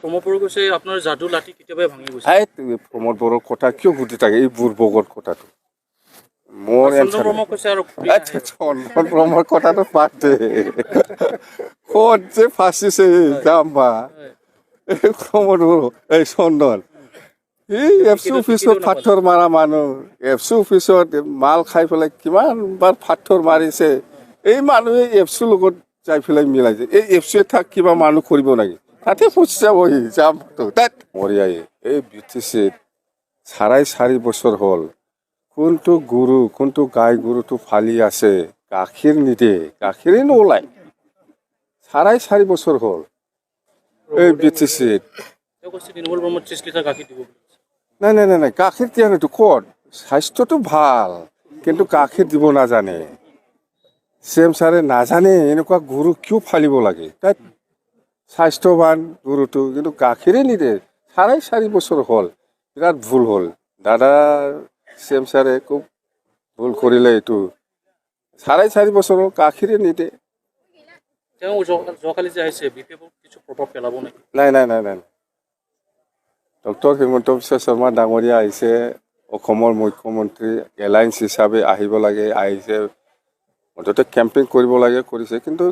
প্ৰমোদ বড়ো কৈছে আপোনাৰ যাদু লাঠি কেতিয়াবাই ভাঙি গৈছে। এই তুমি প্ৰমোদ বড়োৰ কথা কিয় সুধি থাকে এই বুৰ্বকৰ কথাটো মোৰ চন্দন ব্ৰহ্ম কৈছে আৰু চন্দন ব্ৰহ্মৰ কথাটো বাদ দে ক'ত যে ফাঁচিছে যাম বা প্ৰমোদ বড়ো এই চন্দন এই এফচি অফিচত পাথৰ মাৰা মানুহ এফচি অফিচত মাল খাই পেলাই কিমানবাৰ পাথৰ মাৰিছে এই মানুহে এফচিৰ লগত যাই পেলাই মিলাইছে এই এফচিয়ে থাক কিবা মানুহ কৰিব নেকি তাতে ফুচি যাবহি যাম তাত মৰিয়াই এই BTCত 4.5 বছৰ হ'ল কোনটো গৰু কোনটো গাই গৰুটো ফালি আছে গাখীৰ নিদে গাখীৰে নোলায় 4.5 বছৰ হ'ল এই BTCত নাই গাখীৰ দিয়া নাইতো ক'ত স্বাস্থ্যটো ভাল কিন্তু গাখীৰ দিব নাজানে CM ছাৰে নাজানে এনেকুৱা গৰু কিয় ফালিব লাগে তাত স্বাস্থ্যৱান গৰুটো কিন্তু গাখীৰে নিদে 4.5 বছৰ হ'ল বিৰাট ভুল হ'ল দাদা CM ছাৰে খুব ভুল কৰিলে এইটো 4.5 বছৰৰ গাখীৰে নিদে যোৱাকালি যে আহিছে বিপেফৰ কিছু প্ৰভাৱ পেলাব নেকি নাই ডক্টৰ হিমন্ত বিশ্ব শৰ্মা ডাঙৰীয়া আহিছে অসমৰ মুখ্যমন্ত্ৰী এলায়েন্স হিচাপে আহিব লাগে আহিছে মুঠতে কেম্পেইন কৰিব লাগে কৰিছে কিন্তু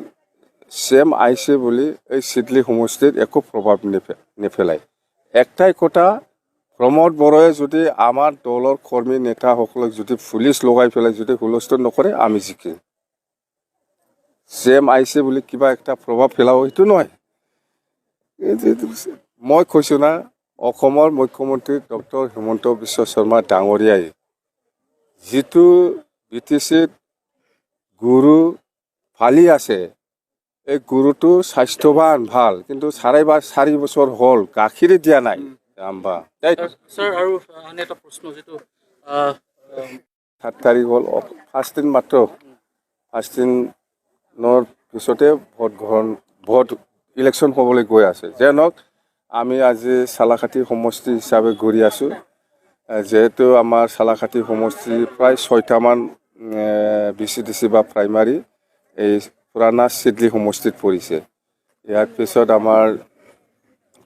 CM আহিছে বুলি এই চিডলি সমষ্টিত একো প্ৰভাৱ নেপেলায় একটাই কথা প্ৰমোদ বড়োৱে যদি আমাৰ দলৰ কৰ্মী নেতাসকলক যদি পুলিচ লগাই পেলাই যদি হুলস্থুল নকৰে আমি জিকিম CM আহিছে বুলি কিবা একটা প্ৰভাৱ পেলাব সেইটো নহয় মই কৈছোঁ না অসমৰ মুখ্যমন্ত্ৰী ডক্টৰ হিমন্ত বিশ্ব শৰ্মা ডাঙৰীয়াই যিটো BTCত গৰু ফালি আছে এই গৰুটো স্বাস্থ্যৱান ভাল কিন্তু 4.5 বছৰ হ'ল গাখীৰে দিয়া নাই স্যাৰ আৰু আন এটা প্ৰশ্ন যেটো 7 তাৰিখ হ'ল ফাৰ্ষ্ট দিন মাত্ৰ ফাৰ্ষ্ট দিনৰ পিছতে ভোট ইলেকশ্যন হ'বলৈ গৈ আছে যেনক আমি আজি চালাকাটি সমষ্টি হিচাপে ঘূৰি আছোঁ যেহেতু আমাৰ চালাকাটি সমষ্টি প্ৰায় 6টামান BCDC বা প্ৰাইমাৰী এই পুৰাণা চিডলি সমষ্টিত পৰিছে ইয়াৰ পিছত আমাৰ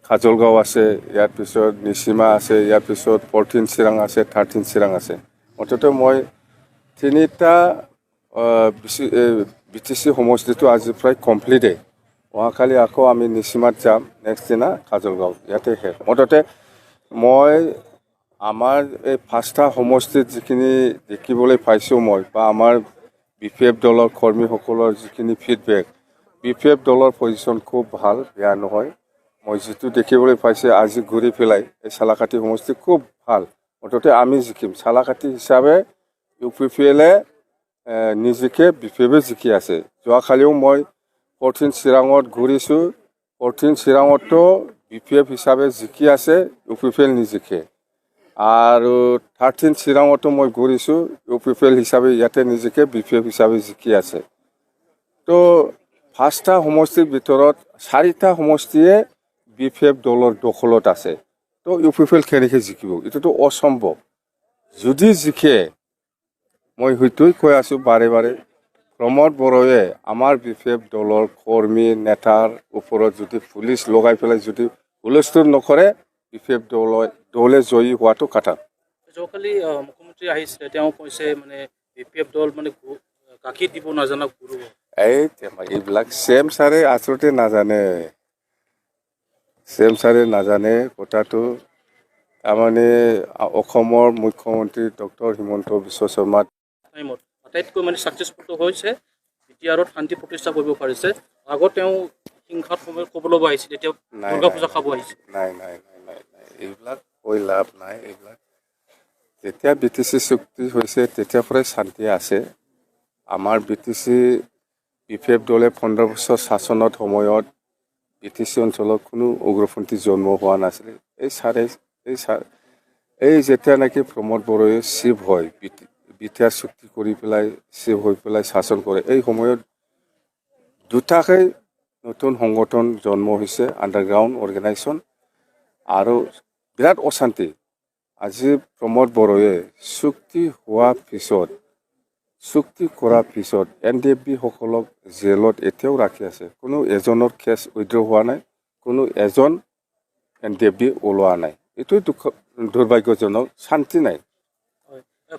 খাজলগাঁও আছে ইয়াৰ পিছত নিচিমা আছে ইয়াৰ পিছত 14 চিৰাং আছে 13 চিৰাং আছে মুঠতে মই 3টা BTC সমষ্টিটো আজি প্ৰায় কমপ্লিটে অহাকালি আকৌ আমি নিচিমাত যাম নেক্সট দিনা খাজলগাঁও ইয়াতে শেষ মুঠতে মই আমাৰ এই 5টা সমষ্টিত যিখিনি দেখিবলৈ পাইছোঁ মই বা আমাৰ BPF দলৰ কৰ্মীসকলৰ যিখিনি ফিডবেক BPF দলৰ পজিশ্যন খুব ভাল বেয়া নহয় মই যেটো দেখিবলৈ পাইছে আজি ঘূৰি পেলাই এই চালাকাটি সমষ্টি খুব ভাল মুঠতে আমি জিকিম চালাকাটি হিচাপে UPPLে নিজকে BPF জিকি আছে যোৱাকালিও মই 14 চিৰাঙত ঘূৰিছোঁ 14 চিৰাঙতো BPF হিচাপে জিকি আছে UPPL নিজিকে আৰু 13 চিৰাঙতো মই ঘূৰিছোঁ UPPL হিচাপে ইয়াতে নিজকে BPF হিচাপে জিকি আছে তো 5টা সমষ্টিৰ ভিতৰত 4টা সমষ্টিয়ে BPF দলৰ দখলত আছে তো UPPL কেনেকৈ জিকিব এইটোতো অসম্ভৱ যদি জিকে মই হয়তোই কৈ আছোঁ বাৰে প্ৰমোদ বড়োৱে আমাৰ BPF দলৰ কৰ্মী নেতাৰ ওপৰত যদি পুলিচ লগাই পেলাই যদি হুলস্থুল নকৰে BPF দলে জয়ী হোৱাটো কথা যোৱাকালি মুখ্যমন্ত্ৰী আহিছে তেওঁ কৈছে মানে BPF দল মানে গাখীৰ দিব নাজানা গুৰু এইবিলাক CM ছাৰে আচলতে নাজানে CM ছাৰে নাজানে কথাটো তাৰমানে অসমৰ মুখ্যমন্ত্ৰী ডক্টৰ হিমন্ত বিশ্ব শৰ্মা আটাইতকৈ মানে ছাকচেছফুল হৈছে বিটিআৰত শান্তি প্ৰতিষ্ঠা কৰিব পাৰিছে আগত তেওঁ হিংসাত সময় ক'বলৈ আহিছিল এতিয়া দুৰ্গা পূজা খাব আহিছে নাই এইবিলাক কৈ লাভ নাই এইবিলাক যেতিয়া BTC চুক্তি হৈছে তেতিয়াৰ পৰাই শান্তি আছে আমাৰ BPF দলে 15 বছৰ শাসনত সময়ত BTC অঞ্চলত কোনো উগ্ৰপন্থী জন্ম হোৱা নাছিল এই যেতিয়া নাকি প্ৰমোদ বড়োৱে চিফ হয় বিটিআৰ চুক্তি কৰি পেলাই চিফ হৈ পেলাই শাসন কৰে এই সময়ত দুটাকৈ নতুন সংগঠন জন্ম হৈছে আণ্ডাৰগ্ৰাউণ্ড অৰ্গেনাইজেশ্যন আৰু বিৰাট অশান্তি আজি প্ৰমোদ বড়োৱে চুক্তি হোৱাৰ পিছত চুক্তি কৰাৰ পিছত NDFB সকলক জেলত এতিয়াও ৰাখি আছে কোনো এজনৰ কেছ উইথড্ৰ হোৱা নাই কোনো এজন দেৱী ওলোৱা নাই। এইটোৱে দুৰ্ভাগ্যজনক, শান্তি নাই।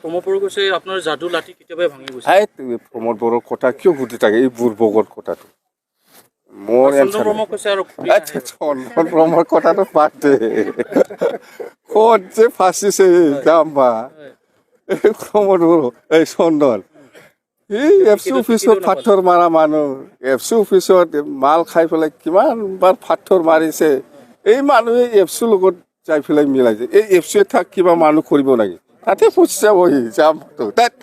প্ৰমোদ বড়ো কৈছে আপোনাৰ যাদু লাঠি কেতিয়াবাই ভাঙি গৈছে। প্ৰমোদ বড়োৰ কথা কিয় সুধি থাকে, এই বুৰ্বকৰ কথাটো মোৰ চন্দন ব্ৰহ্মই কৈছে আৰু ঘূৰি নাহে। চন্দন ব্ৰহ্মৰ কথাটো বাদ দে, ক'ত যে ফাঁচিছে যাম বা প্ৰমোদ বড়ো, এই চন্দন এই এফচি অফিচত ফাথৰ মাৰা মানুহ, এফচি অফিচত মাল খাই পেলাই কিমান বাৰ ফাথৰ মাৰিছে। এই মানুহে এফচিৰ লগত যাই পেলাই মিলাইছে। এই এফচিত থাক কিবা মানুহ কৰিব লাগে, তাতে পইচা বহি যাম তাত